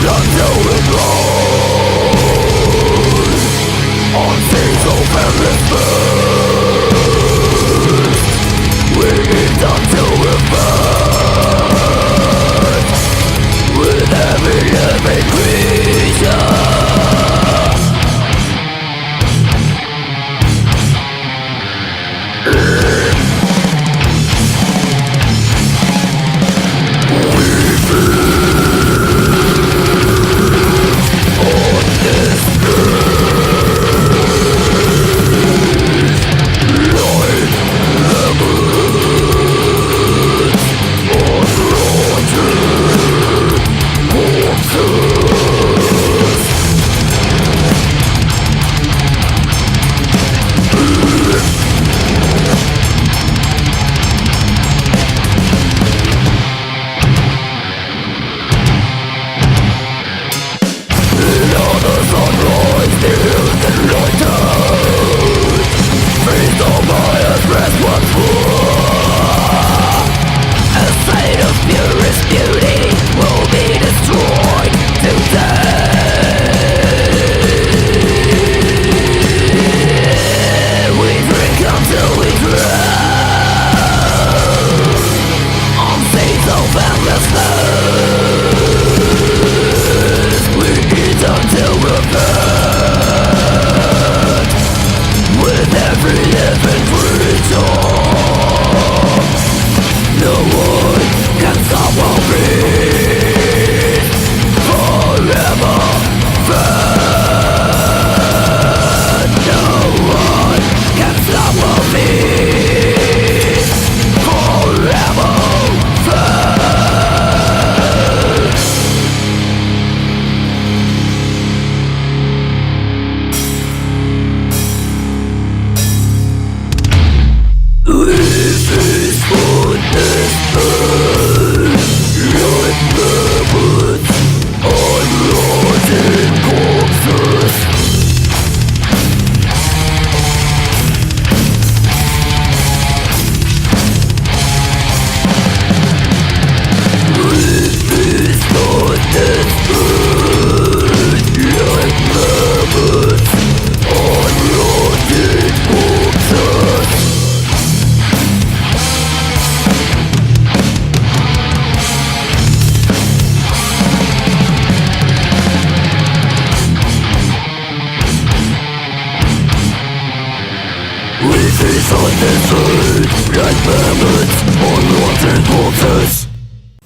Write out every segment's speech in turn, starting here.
until we blow on seas of endless thirst. We eat until we burn with every living creature.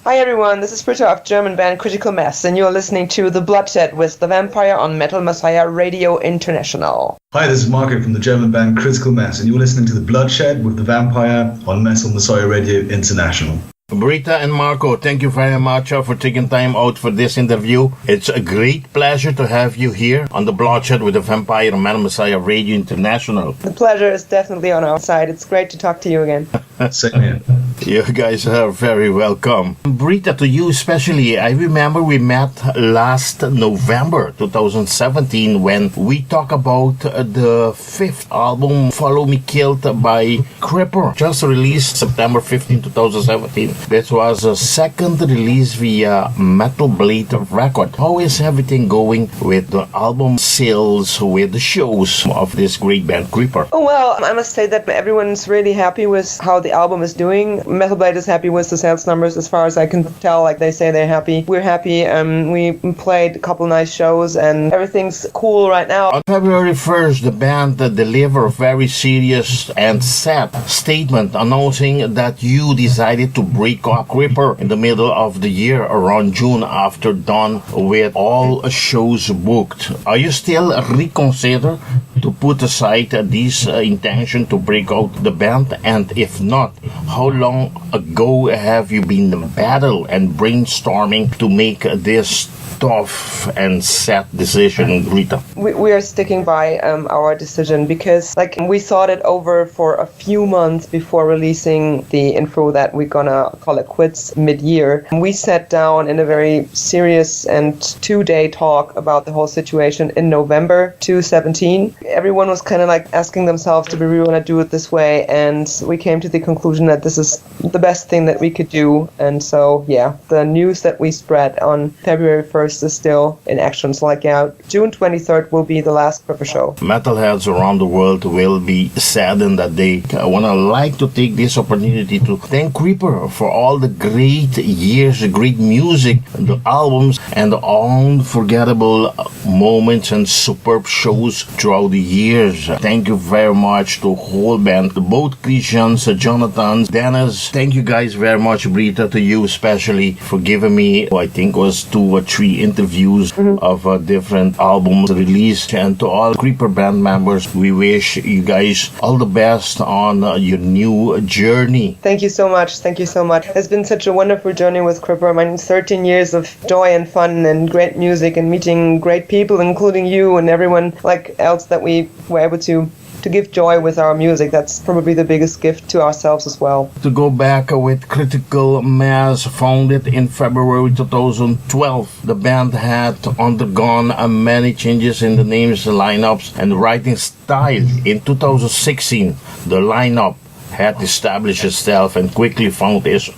Hi everyone, this is Britta of German band Critical Mass, and you're listening to The Bloodshed with The Vampire on Metal Messiah Radio International. Hi, this is Marco from the German band Critical Mass, and you're listening to The Bloodshed with The Vampire on Metal Messiah Radio International. Britta and Marco, thank you very much for taking time out for this interview. It's a great pleasure to have you here on The Bloodshed with the Vampire on Metal Messiah Radio International. The pleasure is definitely on our side. It's great to talk to you again. Same here. You guys are very welcome. Britta, to you especially, I remember we met last November 2017 when we talked about the fifth album, Follow Me Killed by Creeper, just released September 15, 2017. This was a second release via Metal Blade Record. How is everything going with the album sales, with the shows of this great band, Creeper? Oh, well, I must say that everyone's really happy with how the album is doing. Metal Blade is happy with the sales numbers as far as I can tell. Like, they say they're happy. We're happy. We played a couple nice shows and everything's cool right now. On February 1st, the band delivered a very serious and sad statement announcing that you decided to break up Creeper in the middle of the year around June after done with all shows booked. Are you still reconsider to put aside this intention to break out the band? And if not, how long ago have you been in battle and brainstorming to make this tough and sad decision, Britta? We are sticking by our decision because we thought it over for a few months before releasing the info that we're gonna call it quits mid-year. We sat down in a very serious and 2-day talk about the whole situation in November 2017. Everyone was kind of asking themselves, do we really want to do it this way? And we came to the conclusion that this is the best thing that we could do. And so, yeah, the news that we spread on February 1st is still in actions. Like, June 23rd will be the last Creeper show. Metalheads around the world will be saddened that they want to like to take this opportunity to thank Creeper for all the great years, the great music, the albums, and the unforgettable moments and superb shows throughout the years. Thank you very much to the whole band, to both Christians, Jonathan, Dennis. Thank you guys very much, Britta, to you especially for giving me, I think it was 2 or 3 interviews of different albums released. And to all Creeper band members, we wish you guys all the best on your new journey. Thank you so much. Thank you so much. It's been such a wonderful journey with Creeper. I mean, 13 years of joy and fun and great music and meeting great people, including you and everyone like else that we were able to give joy with our music. That's probably the biggest gift to ourselves as well. To go back with Critical Mass, founded in February 2012, the band had undergone many changes in the names, lineups, and writing style. In 2016, the lineup had established itself and quickly found its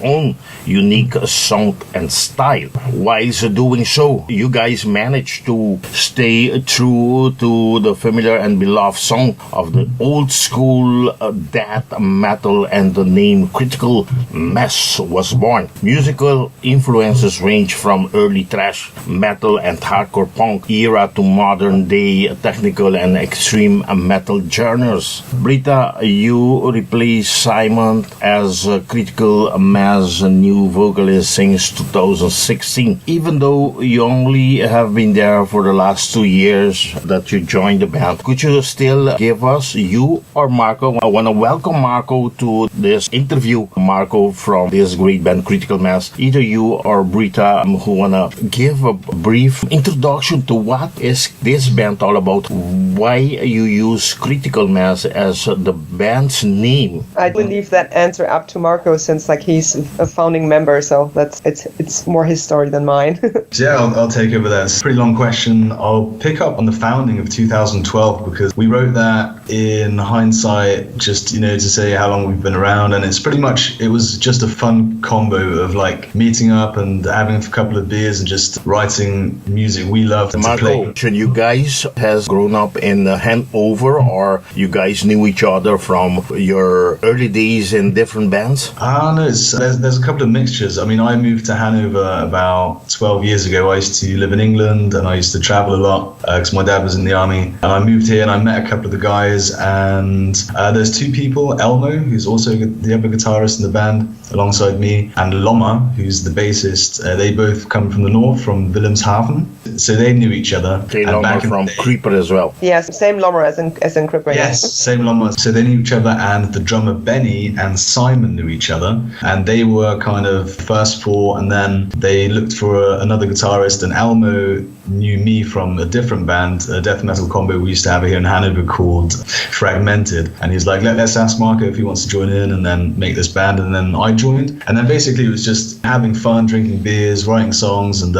own unique sound and style. While doing so, you guys managed to stay true to the familiar and beloved sound of the old school death metal, and the name Critical Mass was born. Musical influences range from early thrash metal and hardcore punk era to modern day technical and extreme metal genres. Britta, you replaced Simon as Critical Mass new vocalist since 2016. Even though you only have been there for the last 2 years that you joined the band, could you still give us, you or Marco? I want to welcome Marco to this interview. Marco from this great band Critical Mass. Either you or Britta who want to give a brief introduction to what is this band all about, why you use Critical Mass as the band's name. I leave that answer up to Marco, since he's a founding member, so it's more his story than mine. Yeah, I'll take over that. It's a pretty long question. I'll pick up on the founding of 2012 because we wrote that in hindsight, just to say how long we've been around, and it was just a fun combo of meeting up and having a couple of beers and just writing music we loved to play. Marco, you guys has grown up in Hanover, or you guys knew each other from your early days in different bands? No, there's a couple of mixtures. I mean, I moved to Hanover about 12 years ago. I used to live in England and I used to travel a lot because my dad was in the army. And I moved here and I met a couple of the guys, and there's 2 people, Elmo, who's also the other guitarist in the band alongside me, and Lommer, who's the bassist. They both come from the north, from Wilhelmshaven. So they knew each other. Okay, Lommer from Creeper as well. Yes, same Lommer as in Creeper. Yes, same Lommer. So they knew each other, and the drummer Benny and Simon knew each other, and they were kind of first 4, and then they looked for another guitarist, and Elmo knew me from a different band, a death metal combo we used to have here in Hanover called Fragmented, and he's like, let's ask Marco if he wants to join in and then make this band. And then I joined, and then basically it was just having fun, drinking beers, writing songs, and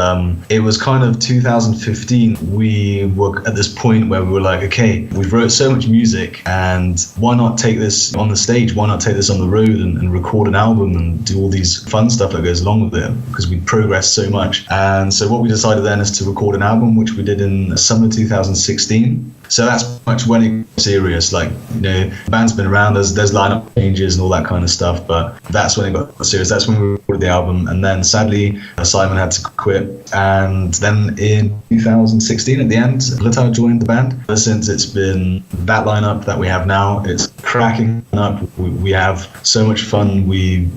it was kind of 2015. We were at this point where we were like, okay, we've wrote so much music, and why not take this on the stage? Why not take this on the road and record an album and do all these fun stuff that goes along with it, because we progressed so much. And so what we decided then is to record an album, which we did in summer 2016. So that's much when it got serious. The band's been around, there's lineup changes and all that kind of stuff, but that's when it got serious. That's when we recorded the album. And then sadly, Simon had to quit. And then in 2016, at the end, Britta joined the band. Ever since, it's been that lineup that we have now. It's cracking up. We have so much fun. We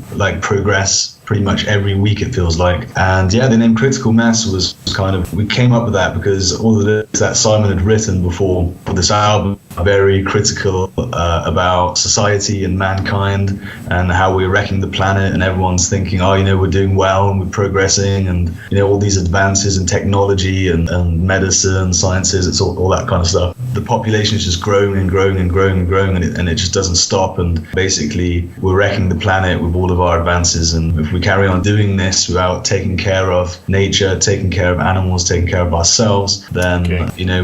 progress pretty much every week, it feels like. And yeah, the name Critical Mass was kind of, we came up with that because all the lyrics that Simon had written before for this album are very critical about society and mankind and how we're wrecking the planet, and everyone's thinking, we're doing well and we're progressing, and all these advances in technology and medicine, sciences, it's all that kind of stuff. the population is just growing and growing and growing and growing, and it just doesn't stop. And basically, we're wrecking the planet with all of our advances. And if we carry on doing this without taking care of nature, taking care of animals, taking care of ourselves, then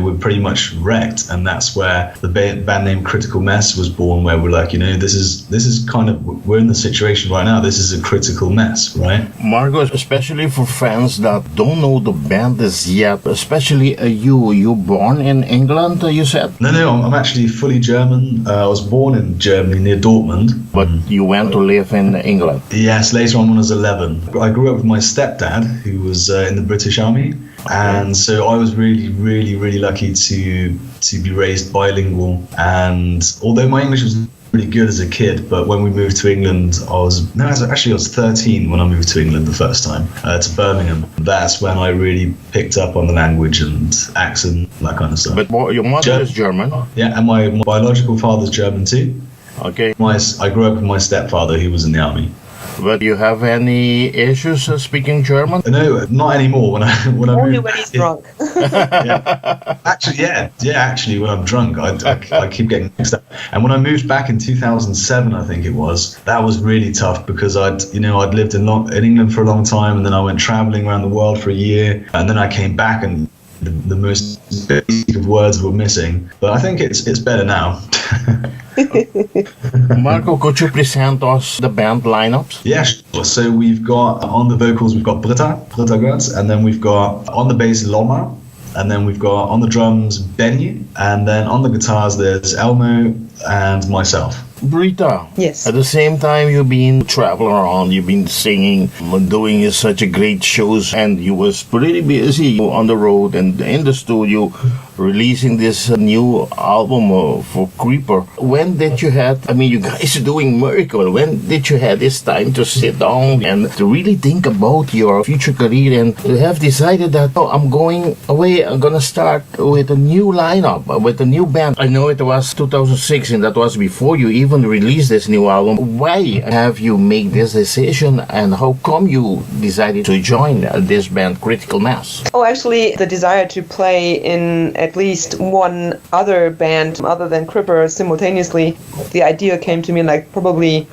we're pretty much wrecked. And that's where the band name Critical Mess was born, where we're like, this is kind of, we're in the situation right now. This is a critical mess, right? Marco, especially for fans that don't know the band as yet, especially you born in England, you said? No, I'm actually fully German. I was born in Germany near Dortmund. But you went to live in England? Yes, later on when I was 11. I grew up with my stepdad, who was in the British Army. And so I was really, really, really lucky to be raised bilingual. And although my English was pretty good as a kid, but when we moved to England, I was 13 when I moved to England the first time, to Birmingham. That's when I really picked up on the language and accent, that kind of stuff. But your mother is German? Yeah, and my biological father's German too. Okay. I grew up with my stepfather, who was in the army. But do you have any issues speaking German? No, not anymore. When I only when he's drunk. Actually, when I'm drunk, I keep getting mixed up. And when I moved back in 2007, I think it was, that was really tough because I'd lived in England for a long time, and then I went traveling around the world for a year, and then I came back and the most basic of words were missing. But I think it's better now. Marco, could you present us the band lineups? Yeah, sure. So we've got on the vocals, we've got Britta Gertz, and then we've got on the bass Lommer, and then we've got on the drums Benny, and then on the guitars there's Elmo and myself. Britta, yes. At the same time you've been traveling around, you've been singing, doing such a great shows, and you was pretty busy on the road and in the studio releasing this new album for Creeper. When did you you guys are doing miracle, when did you have this time to sit down and to really think about your future career and to have decided that, I'm going away, I'm gonna start with a new lineup, with a new band? I know it was 2006 and that was before you even released this new album. Why have you made this decision, and how come you decided to join this band Critical Mass? Oh, actually, the desire to play in at least one other band other than Creeper simultaneously, the idea came to me like probably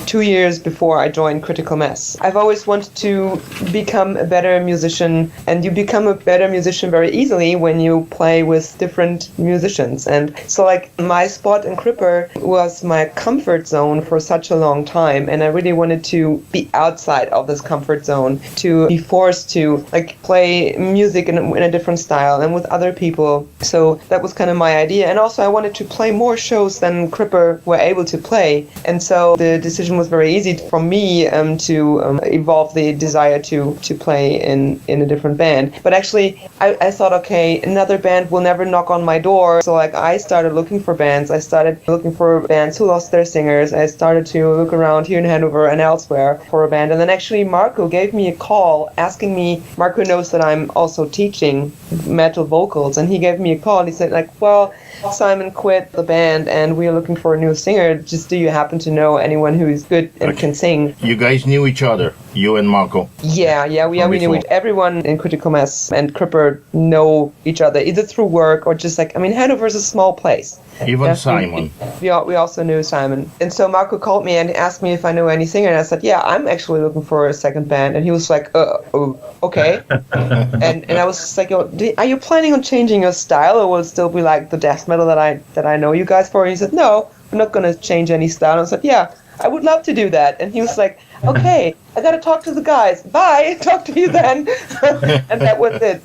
2 years before I joined Critical Mass. I've always wanted to become a better musician, and you become a better musician very easily when you play with different musicians. And so like my spot in Creeper was my comfort zone for such a long time, and I really wanted to be outside of this comfort zone, to be forced to like play music in a different style and with other people. So that was kind of my idea, and also I wanted to play more shows than Creeper were able to play, and so the decision was very easy for me to evolve the desire to play in a different band. But actually, I thought, okay, another band will never knock on my door. So like I started looking for bands. I started looking for bands who lost their singers. I started to look around here in Hanover and elsewhere for a band. And then actually Marco gave me a call asking me, Marco knows that I'm also teaching metal vocals, and he gave me a call and he said like, well, Simon quit the band and we're looking for a new singer. Just do you happen to know anyone who is good and can sing? You guys knew each other, you and Marco? Yeah, we knew it. Everyone in Critical Mass and Creeper know each other, either through work or just like, Hanover's a small place. Even Simon. We also knew Simon. And so Marco called me and asked me if I knew any singer, and I said, yeah, I'm actually looking for a second band. And he was like, okay. and I was just like, are you planning on changing your style, or will it still be like the death metal that I know you guys for? And he said, no, I'm not going to change any style. And I said, yeah, I would love to do that. And he was like, okay, I got to talk to the guys. Bye. Talk to you then. And that was it.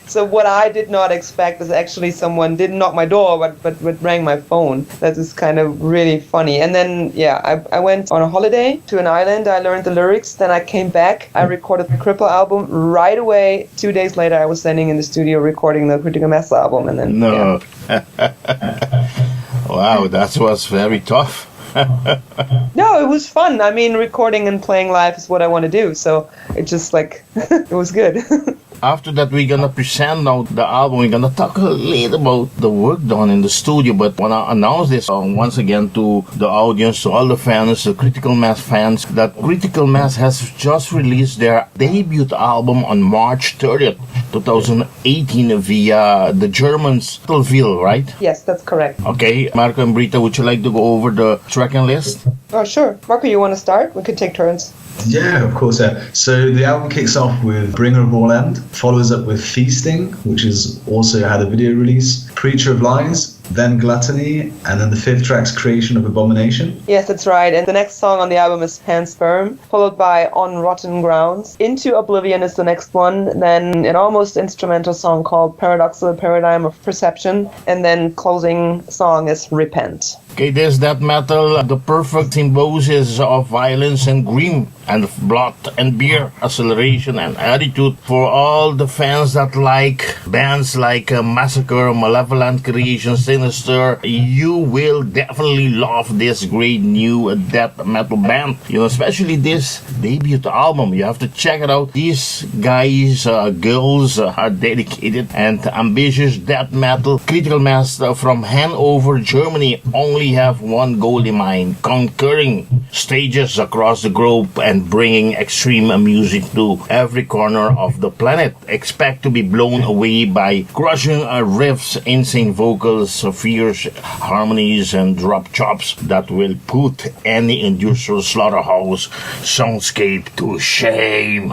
So what I did not expect is actually someone didn't knock my door, but rang my phone. That is kind of really funny. And then, I went on a holiday to an island. I learned the lyrics. Then I came back. I recorded the Cripple album right away. 2 days later, I was standing in the studio recording the Critical Mass album. And then, Wow, that was very tough. No, it was fun. I mean, recording and playing live is what I want to do. So it just like, it was good. After that, we're gonna present now the album. We're gonna talk a little about the work done in the studio, but wanna announce this once again to the audience, to all the fans, the Critical Mass fans, that Critical Mass has just released their debut album on March 30th, 2018 via the German Stillville, right? Yes, that's correct. Okay, Marco and Britta, would you like to go over the tracking list? Oh, sure. Marco, you want to start? We could take turns. Yeah, of course. So the album kicks off with Bringer of All End, follows up with Feasting, which has also had a video release, Preacher of Lies, then Gluttony, and then the fifth track's Creation of Abomination. Yes, that's right. And the next song on the album is Pansperm, followed by On Rotten Grounds. Into Oblivion is the next one, then an almost instrumental song called Paradoxical Paradigm of Perception, and then closing song is Repent. Okay, there's that metal, the perfect symbiosis of violence and grim, and blood and beer, acceleration and attitude. For all the fans that like bands like Massacre, Malevolent Creation, Sinister, you will definitely love this great new death metal band. You know, especially this debut album. You have to check it out. These guys, girls are dedicated and ambitious death metal. Critical Mass from Hanover, Germany, only have one goal in mind: conquering stages across the globe and bringing extreme music to every corner of the planet. Expect to be blown away by crushing riffs, insane vocals, fierce harmonies, and drop chops that will put any industrial slaughterhouse soundscape to shame.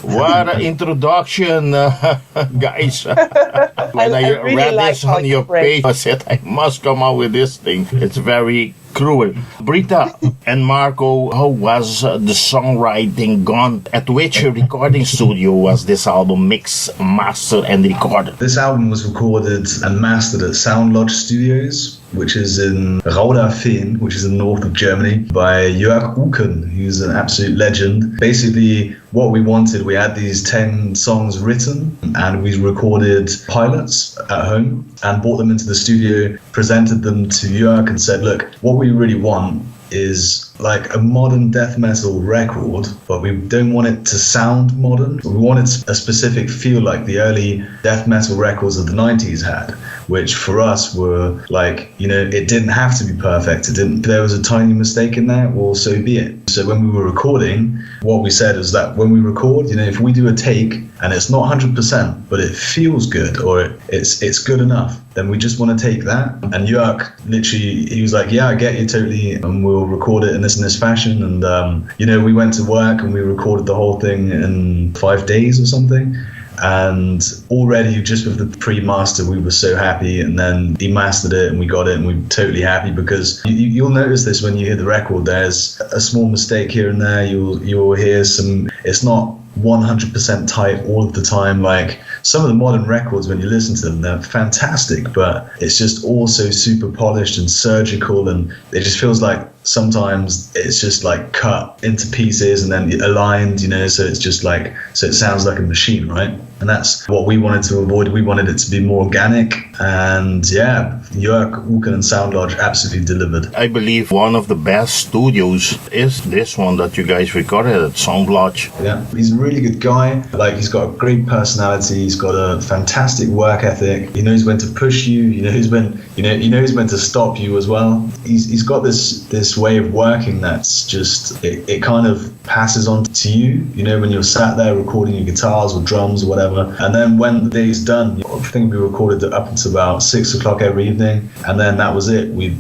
What an introduction, guys. When I really read like this on your page, I said I must come out with this thing. It's very cruel. Britta and Marco, how was the songwriting gone? At which recording studio was this album mixed, mastered, and recorded? This album was recorded and mastered at Sound Lodge Studios, which is in Rauda-Fehn, which is in the north of Germany, by Jörg Uken, who's an absolute legend. Basically, what we wanted, we had these 10 songs written, and we recorded pilots at home and brought them into the studio, presented them to Jörg and said, look, what we really want is like a modern death metal record, but we don't want it to sound modern. We wanted a specific feel like the early death metal records of the 90s had, which for us were like, you know, it didn't have to be perfect. If there was a tiny mistake in there, well, so be it. So when we were recording, what we said is that when we record, you know, if we do a take and it's not 100%, but it feels good or it's good enough, then we just want to take that. And Jörg literally, he was like, yeah, I get you totally, and we'll record it in this fashion. And you know, we went to work and we recorded the whole thing in 5 days or something. And already just with the pre-master, we were so happy. And then he mastered it and we got it and we were totally happy, because you'll notice this when you hear the record, there's a small mistake here and there. You'll hear some, it's not 100% tight all of the time. Like some of the modern records, when you listen to them, they're fantastic, but it's just also super polished and surgical, and it just feels like sometimes it's just like cut into pieces and then aligned, you know, so it's just like, so it sounds like a machine, right? And that's what we wanted to avoid. We wanted it to be more organic, and yeah, Jörg Uken and Sound Lodge absolutely delivered. I believe one of the best studios is this one that you guys recorded at Sound Lodge. Yeah, he's a really good guy. Like, he's got a great personality. He's got a fantastic work ethic. He knows when to push you. He knows when, he knows when to stop you as well. He's got this way of working that's just, it kind of passes on to you, you know, when you're sat there recording your guitars or drums or whatever. And then when the day's done, I think we recorded it up until about 6 o'clock every evening, and then that was it. We,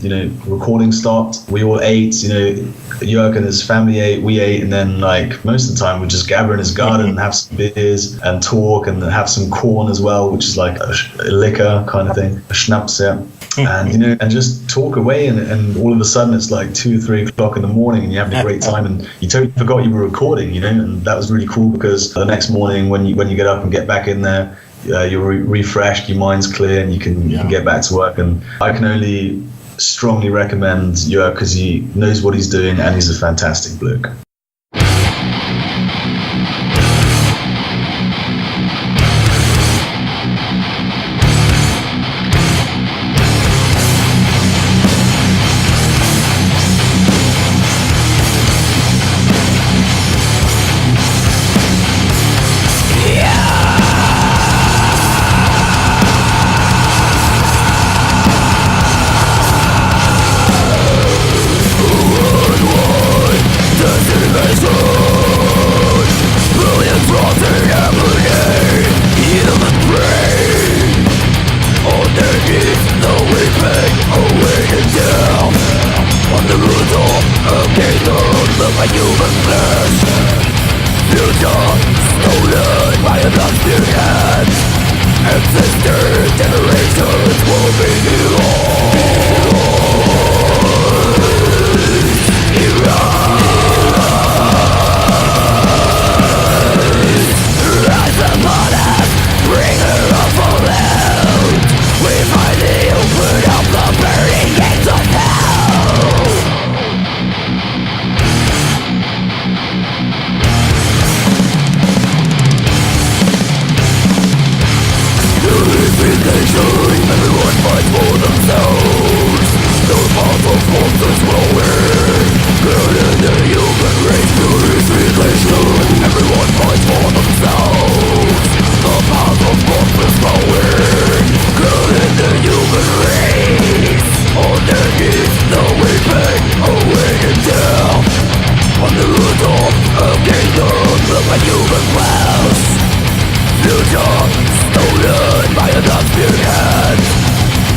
recording stopped. We all ate, Jörg and his family ate, we ate, and then like most of the time we just gather in his garden and have some beers and talk and have some corn as well, which is like a liquor kind of thing, a schnapps, yeah. And and just talk away, and all of a sudden it's like 2 or 3 o'clock in the morning and you're having a great time, and you totally forgot you were recording, and that was really cool, because the next morning when you get up and get back in there, you're refreshed, your mind's clear, and you can get back to work. And I can only strongly recommend Jörg, because he knows what he's doing and he's a fantastic bloke.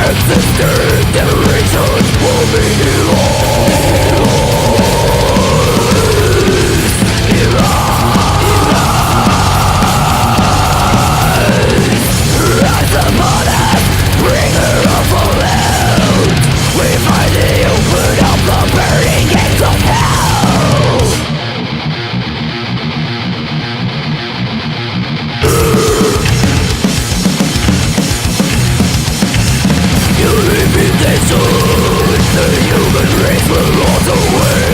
Existing generations will be as the modern bringer of fallout. We finally open up the burning gates of hell. Unification, the human race will rot away.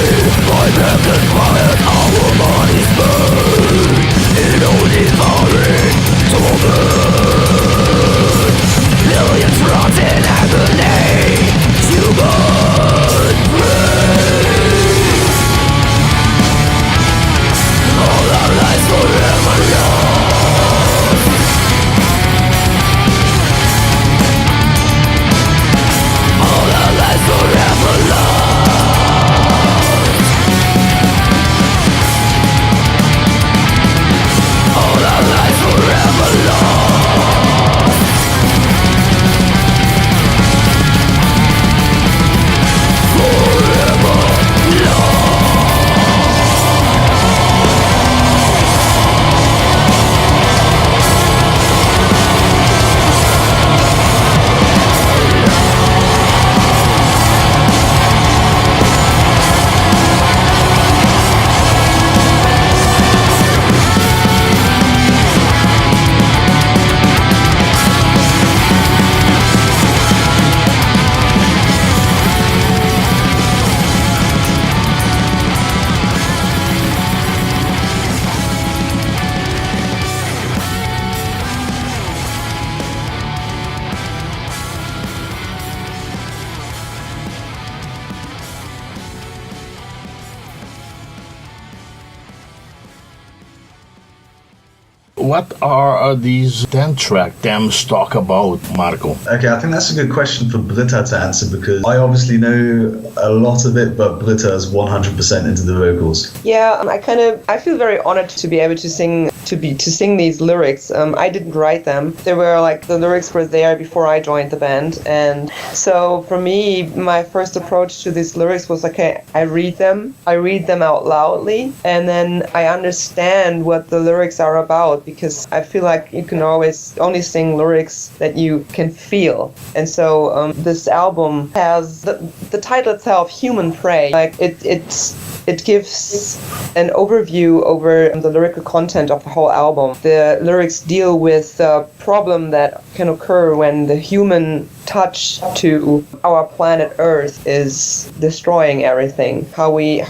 By death and fire, our bodies burn in all devouring torment. Millions rot in agony, human race. All our lives forever lost. All our lives forever lost. All our lives forever lost. Forever What are these 10-track themes talk about, Marco? Okay, I think that's a good question for Britta to answer because I obviously know a lot of it, but Britta is 100% into the vocals. Yeah, I feel very honored to be able to sing these lyrics. I didn't write them. They were the lyrics were there before I joined the band, and so for me, my first approach to these lyrics was okay. I read them out loudly, and then I understand what the lyrics are about because I feel like you can always only sing lyrics that you can feel, and so this album has the title itself, Human Prey. It gives an overview over the lyrical content of the whole album. The lyrics deal with the problem that can occur when the human touch to our planet Earth is destroying everything. How we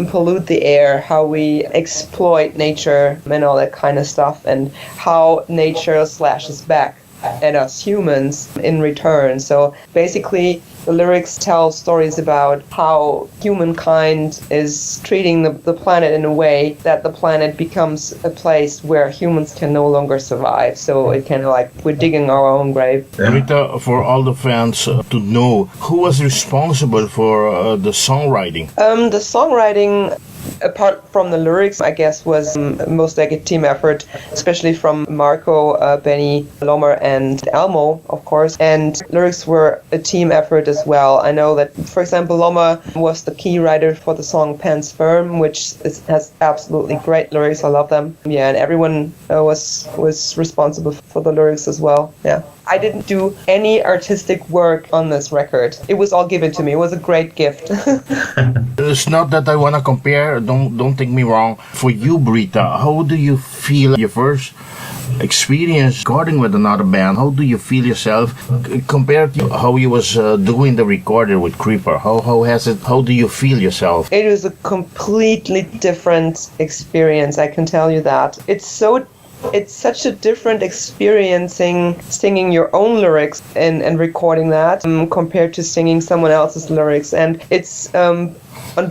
pollute the air, how we exploit nature and all that kind of stuff, and how nature slashes back at us humans in return. So basically, the lyrics tell stories about how humankind is treating the planet in a way that the planet becomes a place where humans can no longer survive. So it kind of we're digging our own grave. Britta, for all the fans to know, who was responsible for the songwriting? The songwriting, apart from the lyrics, I guess was most like a team effort, especially from Marco, Benny, Lommer, and Elmo, of course. And lyrics were a team effort as well. I know that, for example, Lommer was the key writer for the song Pants Firm, which has absolutely great lyrics. I love them. Yeah, and everyone was responsible for the lyrics as well. Yeah. I didn't do any artistic work on this record. It was all given to me. It was a great gift. It's not that I want to compare, don't take me wrong. For you, Britta, how do you feel your first experience recording with another band? How do you feel yourself compared to how you was doing the recorder with Creeper? How do you feel yourself? It was a completely different experience, I can tell you that. It's such a different experience singing your own lyrics and recording that compared to singing someone else's lyrics. And it's on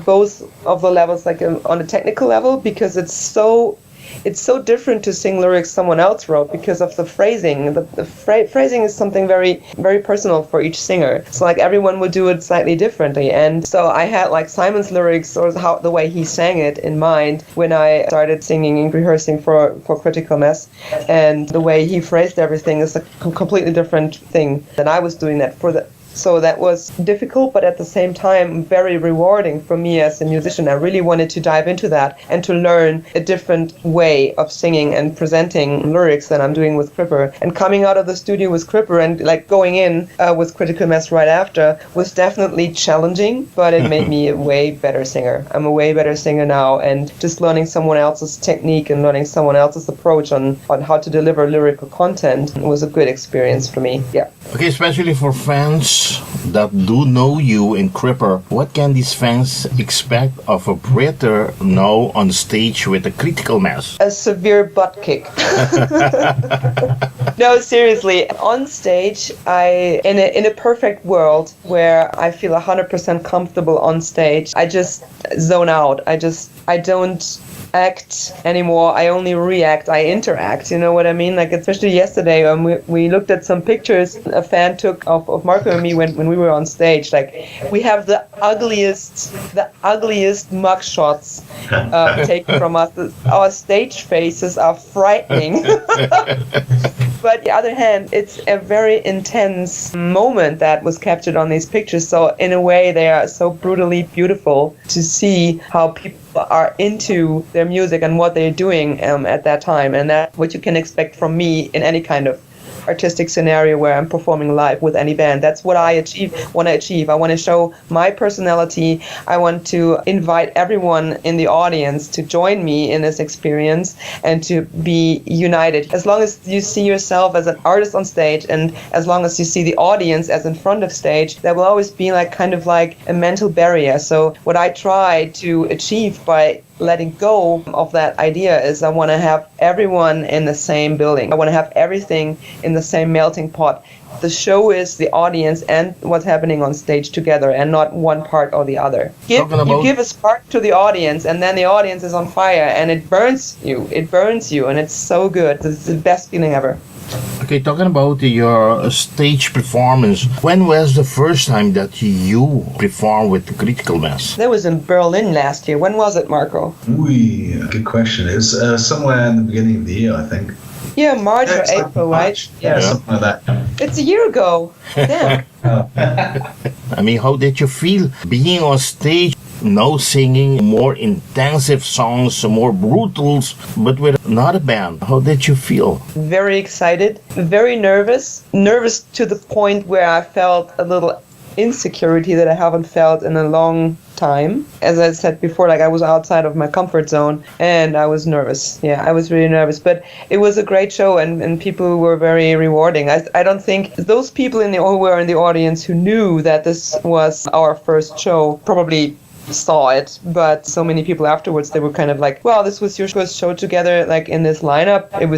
both of the levels, on a technical level, because it's so it's so different to sing lyrics someone else wrote because of the phrasing. The phrasing is something very, very personal for each singer. So like everyone would do it slightly differently. And so I had like Simon's lyrics or the way he sang it in mind when I started singing and rehearsing for Critical Mass. And the way he phrased everything is a completely different thing than I was doing that for the. So that was difficult, but at the same time, very rewarding for me as a musician. I really wanted to dive into that and to learn a different way of singing and presenting lyrics than I'm doing with Cripper. And coming out of the studio with Cripper and like going in with Critical Mass right after was definitely challenging, but it made me a way better singer. I'm a way better singer now, and just learning someone else's technique and learning someone else's approach on how to deliver lyrical content was a good experience for me. Yeah. Okay, especially for fans that do know you in Cripper, what can these fans expect of a Britta now on stage with a Critical Mass? A severe butt kick. No, seriously. On stage, in a perfect world where I feel 100% comfortable on stage, I just zone out. I don't act anymore. I only react. I interact. You know what I mean? Like especially yesterday when we looked at some pictures a fan took of Marco and me when we were on stage. Like we have the ugliest mug shots taken from us. Our stage faces are frightening. But on the other hand, it's a very intense moment that was captured on these pictures. So in a way, they are so brutally beautiful to see how people are into their music and what they're doing at that time. And that's what you can expect from me in any kind of artistic scenario where I'm performing live with any band. That's what I want to achieve. I want to show my personality. I want to invite everyone in the audience to join me in this experience and to be united. As long as you see yourself as an artist on stage and as long as you see the audience as in front of stage, there will always be like kind of like a mental barrier. So what I try to achieve by letting go of that idea is I want to have everyone in the same building. I want to have everything in the same melting pot. The show is the audience and what's happening on stage together and not one part or the other. You give a spark to the audience and then the audience is on fire and it burns you. It burns you and it's so good. It's the best feeling ever. Okay, talking about your stage performance, when was the first time that you performed with the Critical Mass? That was in Berlin last year. When was it, Marco? Good question. It was somewhere in the beginning of the year, I think. Yeah, March or April, right? Yeah, something like that. It's a year ago. Damn. I mean, how did you feel being on stage? No singing, more intensive songs, more brutals, but with not a band. How did you feel? Very excited, very nervous. Nervous to the point where I felt a little insecurity that I haven't felt in a long time. As I said before, like I was outside of my comfort zone and I was nervous. Yeah, I was really nervous, but it was a great show and people were very rewarding. I don't think those people who were in the audience who knew that this was our first show probably saw it, but so many people afterwards, they were kind of like, wow, this was your first show together, like in this lineup. It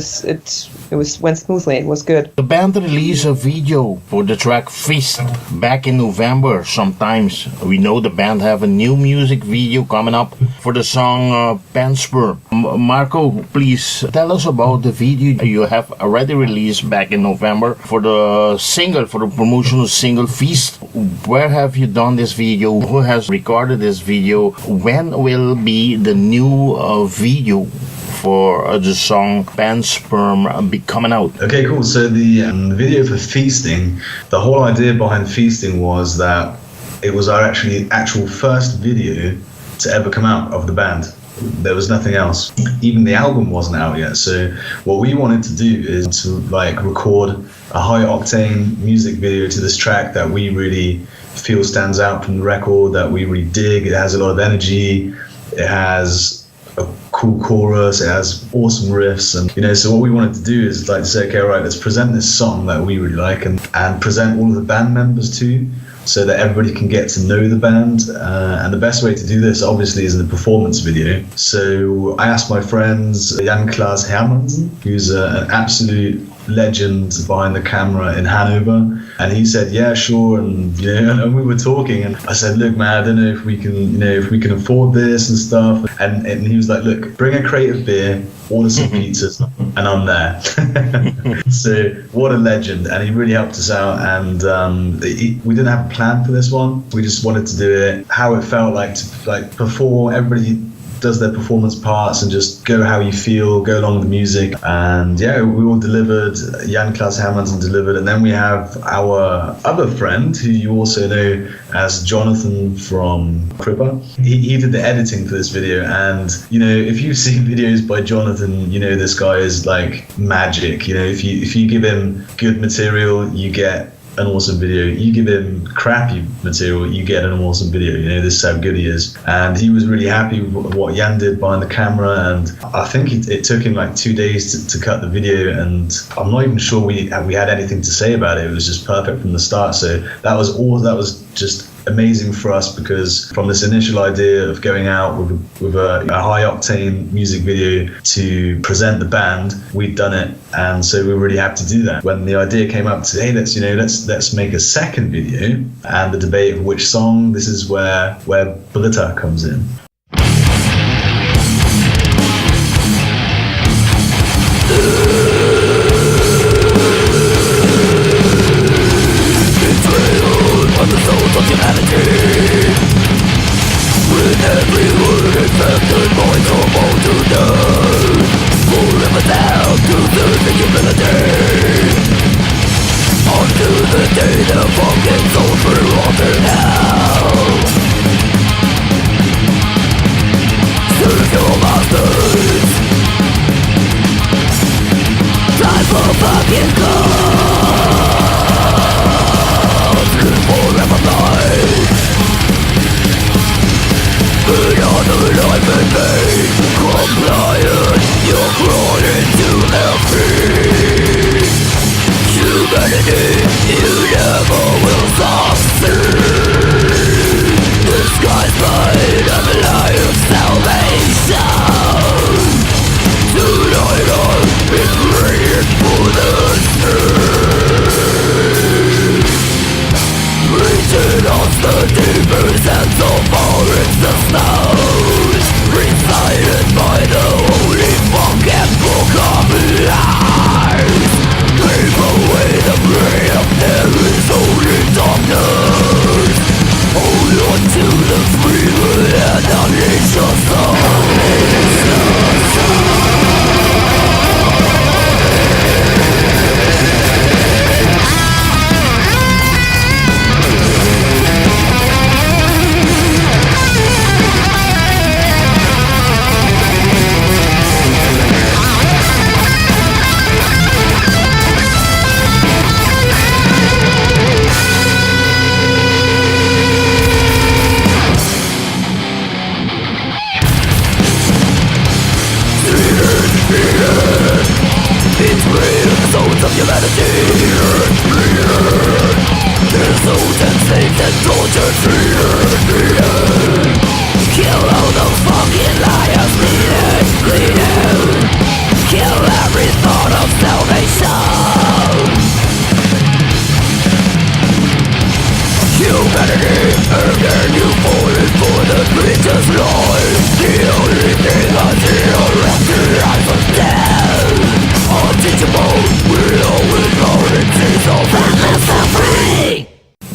went smoothly. It was good. The band released a video for the track Feast back in November. Sometimes we know the band have a new music video coming up for the song Pansper. Marco, please tell us about the video you have already released back in November for the promotional single Feast. Where have you done this video? Who has recorded this video? When will be the new video for the song Pansperm be coming out? Okay, cool. So the video for Feasting, the whole idea behind Feasting was that it was our actual first video to ever come out of the band. There was nothing else. Even the album wasn't out yet. So what we wanted to do is to like record a high octane music video to this track that we really feel stands out from the record, that we really dig. It has a lot of energy. It has a cool chorus. It has awesome riffs, and so what we wanted to do is like to say, okay, all right, let's present this song that we really like and present all of the band members too, so that everybody can get to know the band. And the best way to do this obviously is in the performance video. So I asked my friends Jan Klaas Hermansen, who's an absolute legend behind the camera in Hanover, and he said, yeah, sure. And and we were talking, and I said, look, man, I don't know if we can afford this and stuff. And he was like, look, bring a crate of beer, order some pizzas, and I'm there. So what a legend, and he really helped us out. And we didn't have a plan for this one. We just wanted to do it how it felt like to perform. Everybody does their performance parts and just go how you feel, go along with the music. And yeah, we all delivered. Jan Klaas Hermansen delivered. And then we have our other friend who you also know as Jonathan from Cripper. He did the editing for this video. And, if you've seen videos by Jonathan, this guy is like magic. If you give him good material, you get an awesome video. You give him crappy material, you get an awesome video. This is how good he is. And he was really happy with what Jan did behind the camera, and I think it took him like 2 days to cut the video, and I'm not even sure we had anything to say about it. It was just perfect from the start. So that was just amazing for us, because from this initial idea of going out with a high octane music video to present the band, we'd done it, and so we were really happy to do that. When the idea came up to, hey, let's make a second video, and the debate of which song, this is where Britta comes in. With every word infected by the multitude, forever down to the humility. Unto the day the fucking souls were rotted out. Serve your masters. Time for fucking gods. Forever life. Another life in vain, compliant, you're crawling to their feet. Humanity, you never will succeed. Disguised by the light of salvation. Tonight I've been praying for the sea. Reaching us the deepest and so far it's the snows, recited by the holy fucking book of lies. Keep away the brain, there is only darkness. Hold on to the freeway and unleash your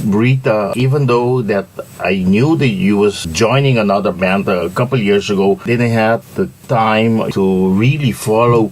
Britta, even though that I knew that you was joining another band a couple years ago, didn't have the time to really follow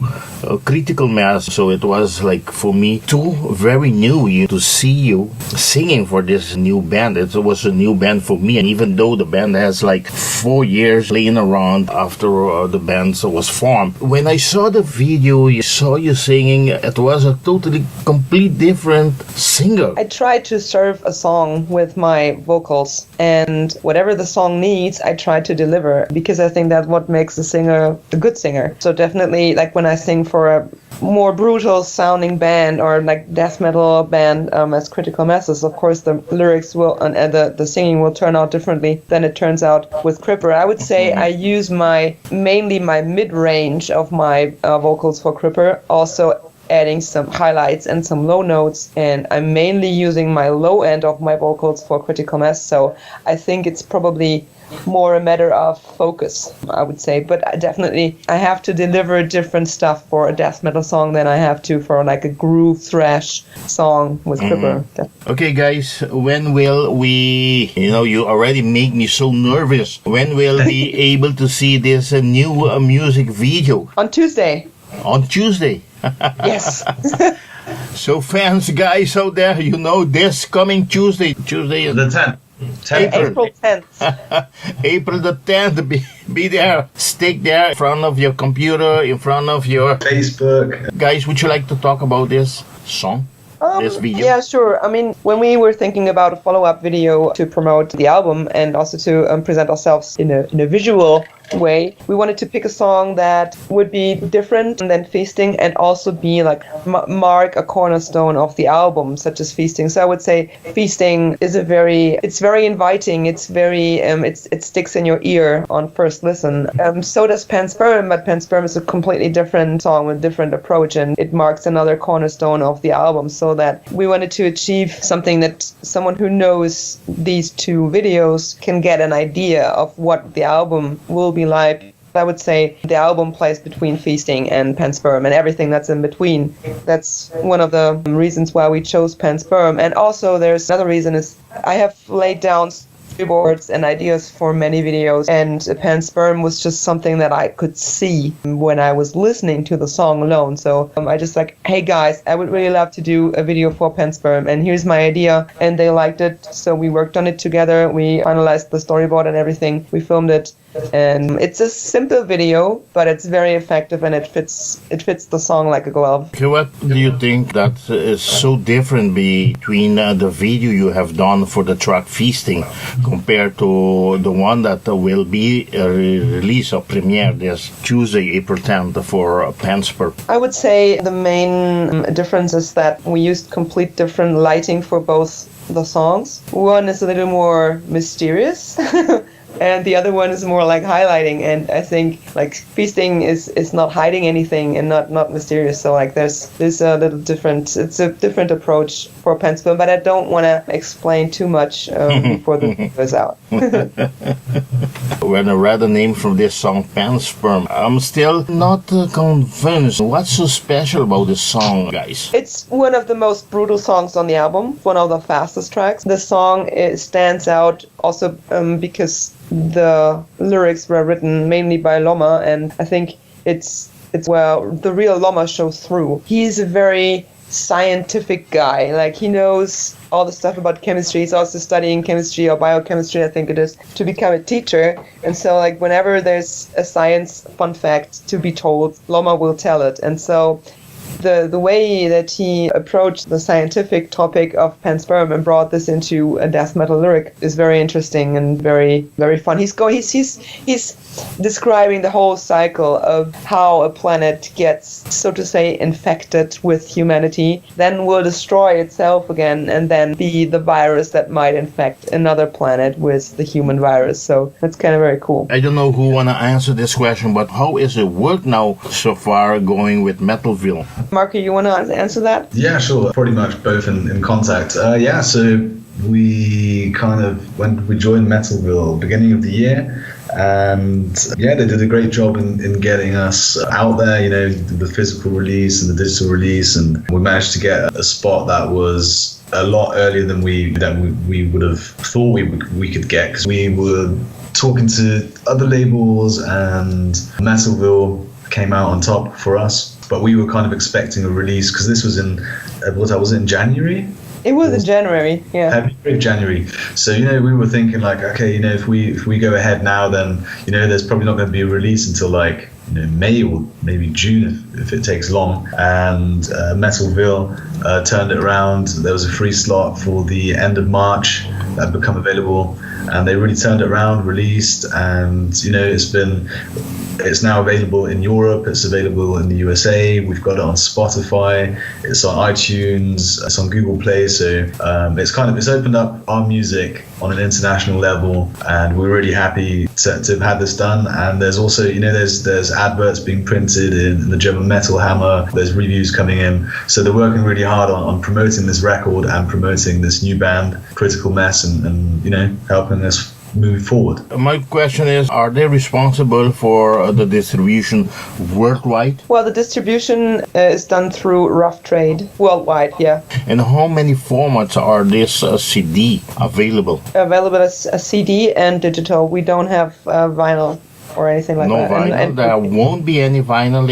Critical Mass. So it was like for me too very new to see you singing for this new band. It was a new band for me, and even though the band has like 4 years laying around after the band was formed, when I saw the video, you saw you singing, it was a totally complete different singer. I tried to serve a song with my vocals, and whatever the song needs, I try to deliver, because I think that's what makes a singer a good singer. So definitely, like when I sing for a more brutal sounding band or like death metal band as Critical Masses, of course the lyrics will and the singing will turn out differently than it turns out with Cripper. I would say I use mainly my mid-range of my vocals for Cripper. Also adding some highlights and some low notes, and I'm mainly using my low end of my vocals for critical mass, so I think it's probably more a matter of focus, I would say. But I have to deliver different stuff for a death metal song than I have to for like a groove thrash song with Cripper. Okay, guys, when will we, you already make me so nervous. When will we be able to see this new music video? On Tuesday. On Tuesday? Yes. So fans, guys out there, this coming Tuesday is the 10th. April 10th. April the 10th, be there. Stick there in front of your computer, in front of your Facebook. Guys, would you like to talk about this song? This video? Yeah, sure. I mean, when we were thinking about a follow-up video to promote the album and also to present ourselves in a visual way, we wanted to pick a song that would be different than Feasting and also be like mark a cornerstone of the album, such as Feasting. So I would say Feasting is it's very inviting. It's very it sticks in your ear on first listen. So does Pansperm, but Pansperm is a completely different song with a different approach, and it marks another cornerstone of the album. So that we wanted to achieve something that someone who knows these two videos can get an idea of what the album will be like. I would say the album plays between Feasting and Pansperm and everything that's in between. That's one of the reasons why we chose Pansperm. And also there's another reason is I have laid down storyboards and ideas for many videos, and Pansperm was just something that I could see when I was listening to the song alone. So I just like, hey guys, I would really love to do a video for Pansperm, and here's my idea, and they liked it, so we worked on it together. We finalized the storyboard and everything. We filmed it, and it's a simple video, but it's very effective, and it fits the song like a glove. Okay, what do you think that is so different between the video you have done for the track Feasting compared to the one that will be released or premiere this Tuesday, April 10th for Pansperm? I would say the main difference is that we used complete different lighting for both the songs. One is a little more mysterious and the other one is more like highlighting, and I think like Feasting is not hiding anything and not mysterious, so like there's a little different, it's a different approach for Pansperm, but I don't want to explain too much before the video is out. When I read the name from this song, Pansperm, I'm still not convinced. What's so special about this song, guys? It's one of the most brutal songs on the album, one of the fastest tracks. The song stands out also because the lyrics were written mainly by Lommer, and I think it's where the real Lommer shows through. He's a very scientific guy, like he knows all the stuff about chemistry. He's also studying chemistry or biochemistry, I think it is, to become a teacher. And so like whenever there's a science fun fact to be told, Lommer will tell it. And so the way that he approached the scientific topic of Pansperm and brought this into a death metal lyric is very interesting and very, very fun. He's describing the whole cycle of how a planet gets, so to say, infected with humanity, then will destroy itself again, and then be the virus that might infect another planet with the human virus. So that's kind of very cool. I don't know who want to answer this question, but how is it work now so far going with Metalville? Marco, you want to answer that? Yeah, sure. Pretty much both in contact. So we kind of, when we joined Metalville beginning of the year, and yeah, they did a great job in getting us out there, the physical release and the digital release, and we managed to get a spot that was a lot earlier than we would have thought we could get, because we were talking to other labels and Metalville came out on top for us. But we were kind of expecting a release, because this was in January? It was in January, yeah. January. So, we were thinking like, okay, if we go ahead now, then, there's probably not going to be a release until like, May or maybe June if it takes long. And Metalville turned it around. There was a free slot for the end of March that had become available. and they really turned it around, released, and it's now available in Europe, it's available in the USA, we've got it on Spotify, it's on iTunes, it's on Google Play, so it's opened up our music on an international level, and we're really happy to have had this done. And there's also, there's adverts being printed in the German Metal Hammer, there's reviews coming in, so they're working really hard on promoting this record and promoting this new band, Critical Mess, and helping us move forward. My question is, are they responsible for the distribution worldwide? Well, the distribution is done through Rough Trade worldwide, yeah. And how many formats are this CD available? Available as a CD and digital. We don't have vinyl or anything like that. No vinyl? And there won't be any vinyl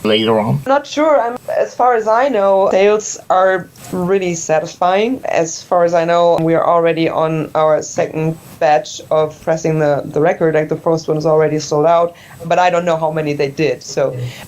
later on? Not sure. As far as I know, sales are really satisfying. As far as I know, we are already on our second batch of pressing the record. Like the first one is already sold out, but I don't know how many they did.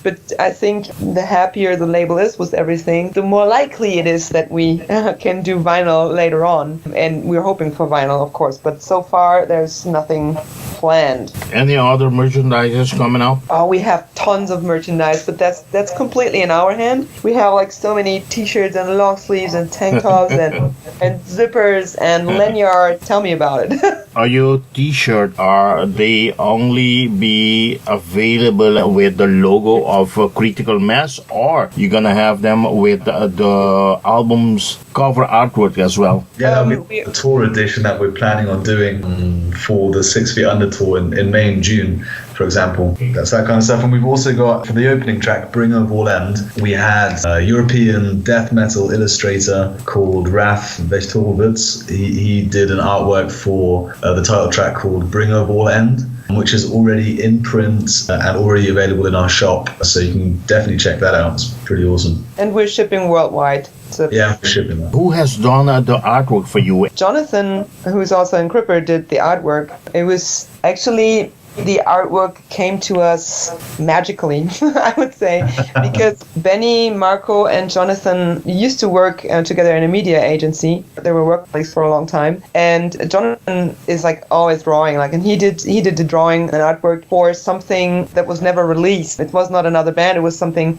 But I think the happier the label is with everything, the more likely it is that we can do vinyl later on. And we're hoping for vinyl, of course. But so far, there's nothing planned. Any other merchandise coming out? Oh, we have tons of merchandise, but that's completely in our hand. We have like so many t-shirts and long sleeves and tank tops and zippers and lanyards. Tell me about it. Are your t-shirt, are they only be available with the logo of Critical Mass, or you're gonna have them with the album's cover artwork as well? Yeah, the tour edition that we're planning on doing for the 6 Feet Under tour in May and June, for example. That's that kind of stuff. And we've also got, for the opening track, Bringer of All End, we had a European death metal illustrator called Raf Vechtorowitz. He did an artwork for the title track called Bringer of All End, which is already in print and already available in our shop. So you can definitely check that out. It's pretty awesome. And we're shipping worldwide. So yeah, we're shipping that. Who has done the artwork for you? Jonathan, who's also in Cripper, did the artwork. It was actually... The artwork came to us magically, I would say, because Benny, Marco, and Jonathan used to work together in a media agency. They were workplace for a long time, and Jonathan is like always drawing, and he did the drawing and artwork for something that was never released. It was not another band; it was something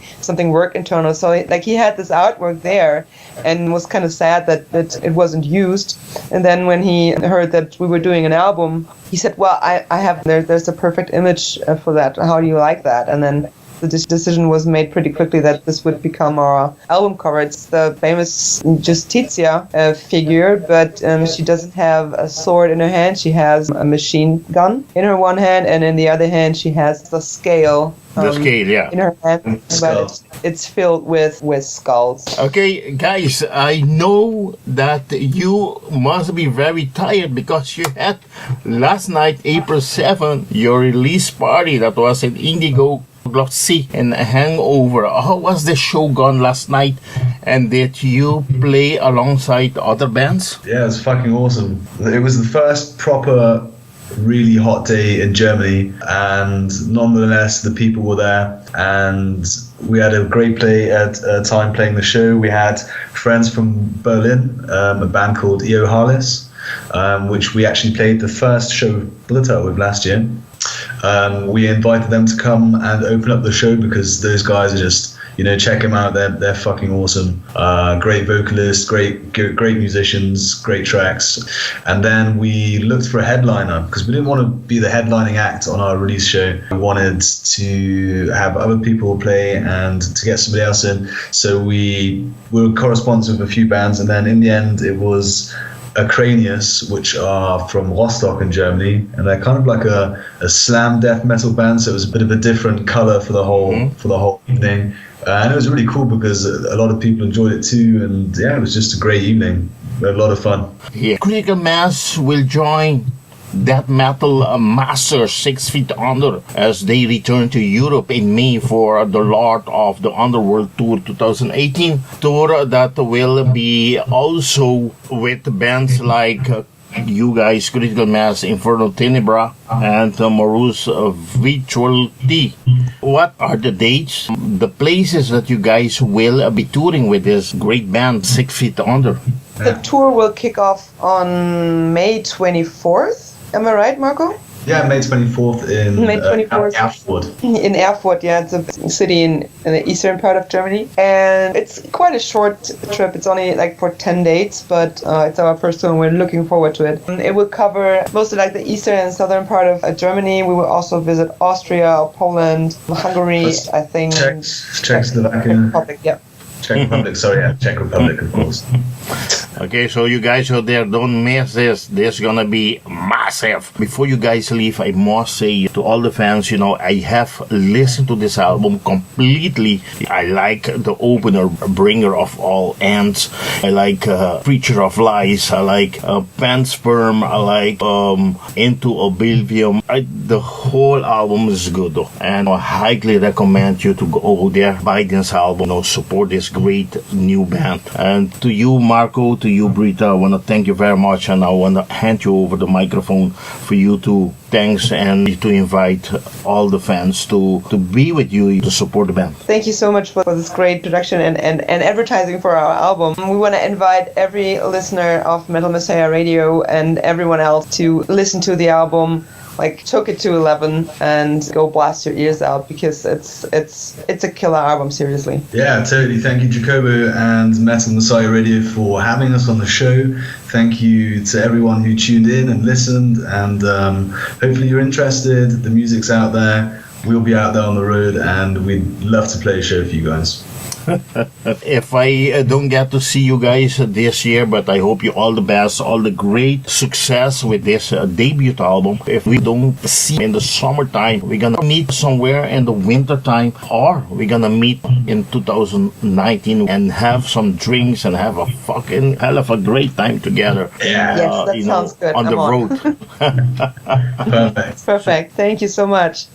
work internal. So he had this artwork there, and was kind of sad that it wasn't used. And then when he heard that we were doing an album, he said, well, I have, there's a perfect image for that. How do you like that? And then the decision was made pretty quickly that this would become our album cover. It's the famous Justitia figure, but she doesn't have a sword in her hand. She has a machine gun in her one hand, and in the other hand she has the scale. Yeah. In her hand, but it's filled with skulls. Okay, guys, I know that you must be very tired because you had last night, April 7, your release party that was at Indigo Glossy and Hangover. How was the show gone last night? And did you play alongside other bands? Yeah, it was fucking awesome. It was the first proper really hot day in Germany, and nonetheless the people were there, and we had a great time playing the show. We had friends from Berlin, a band called Io Harlis, which we actually played the first show Britta with last year. We invited them to come and open up the show because those guys are just, check them out. They're fucking awesome. Great vocalists, great musicians, great tracks. And then we looked for a headliner because we didn't want to be the headlining act on our release show. We wanted to have other people play and to get somebody else in. So we were correspondents with a few bands, and then in the end it was Acranius, which are from Rostock in Germany, and they're kind of like a slam death metal band, so it was a bit of a different color for the whole evening, and it was really cool because a lot of people enjoyed it too, and yeah, it was just a great evening. We had a lot of fun. Yeah. Critical Mass will join Death Metal Master 6 Feet Under as they return to Europe in May for the Lord of the Underworld Tour 2018 tour that will be also with bands like you guys, Critical Mass, Inferno Tenebra, and Morus Virtual T. What are the dates, the places that you guys will be touring with this great band 6 Feet Under? The tour will kick off on May 24th. Am I right, Marco? Yeah, May 24th in May 24th. Erfurt. In Erfurt, yeah, it's a city in the eastern part of Germany, and it's quite a short trip. It's only like for 10 days, but it's our first one. We're looking forward to it. It will cover mostly like the eastern and southern part of Germany. We will also visit Austria, Poland, Hungary, I think. Czechoslovakia. Republic, yeah. Czech Republic, sorry, yeah, Czech Republic, of course. Okay, so you guys out there, don't miss this. This is gonna be massive. Before you guys leave, I must say to all the fans, you know, I have listened to this album completely. I like the opener, Bringer of All Ends. I like Preacher of Lies. I like Pansperm. I like Into Oblivion. The whole album is good, though. And I highly recommend you to go there, buy this album, you know, support this great new band. And to you, Marco, to you, Britta, I want to thank you very much, and I want to hand you over the microphone for you to thanks and to invite all the fans to be with you to support the band. Thank you so much for this great introduction and advertising for our album. We want to invite every listener of Metal Messiah Radio and everyone else to listen to the album. Like, took it to 11 and go blast your ears out, because it's a killer album, seriously. Yeah, totally. Thank you, Jacobo and Metal Messiah Radio, for having us on the show. Thank you to everyone who tuned in and listened, and hopefully you're interested. The music's out there. We'll be out there on the road, and we'd love to play a show for you guys. If I don't get to see you guys this year, but I hope you all the best, all the great success with this debut album. If we don't see in the summertime, we're gonna meet somewhere in the winter time, or we're gonna meet in 2019 and have some drinks and have a fucking hell of a great time together. Yeah. Yes, that sounds good. On the road. Perfect. Thank you so much.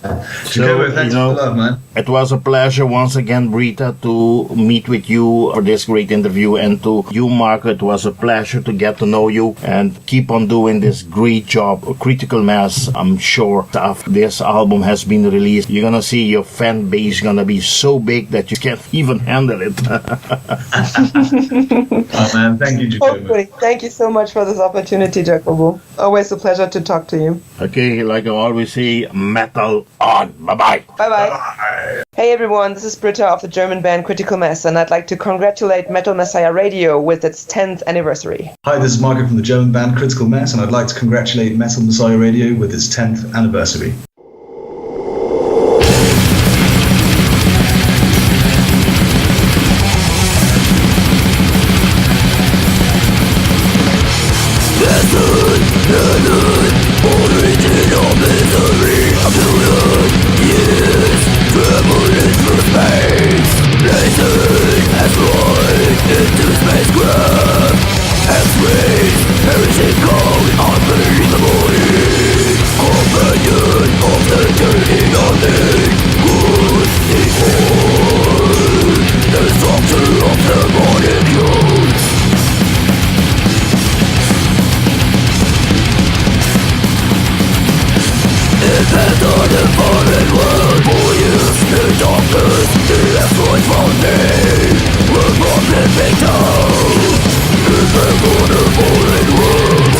Jacobo, thanks for the love, man. It was a pleasure once again, Britta, to meet with you for this great interview, and to you, Marco, it was a pleasure to get to know you and keep on doing this great job. Critical Mass, I'm sure after this album has been released, you're gonna see your fan base gonna be so big that you can't even handle it. Oh man, thank you, Jacobo. Hopefully. Thank you so much for this opportunity, Jacobo. Always a pleasure to talk to you. Okay, like I always say, metal on. Bye-bye. Bye-bye. Hey everyone, this is Britta of the German band Critical Mass, and I'd like to congratulate Metal Messiah Radio with its 10th anniversary. Hi, this is Marco from the German band Critical Mass, and I'd like to congratulate Metal Messiah Radio with its 10th anniversary. Original misery of million years, traveling through space, blazing asteroid into spacecraft, X-rays, perishing cold underneath the body, companion of the journey on the good, evil, the structure of the molecules. Invented a foreign world for use in darkness. The asteroids found me were prolific down. Invented a foreign world.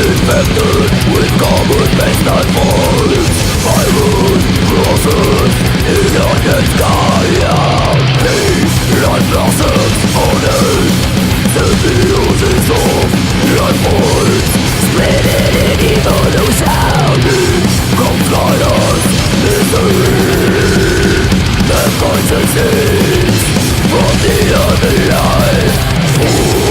Infected with carbon-based nightmares, virus crosses in the sky. Life blossoms on earth, symbiosis of life force, split in evolution, conscious misery, the consciousness from the other life.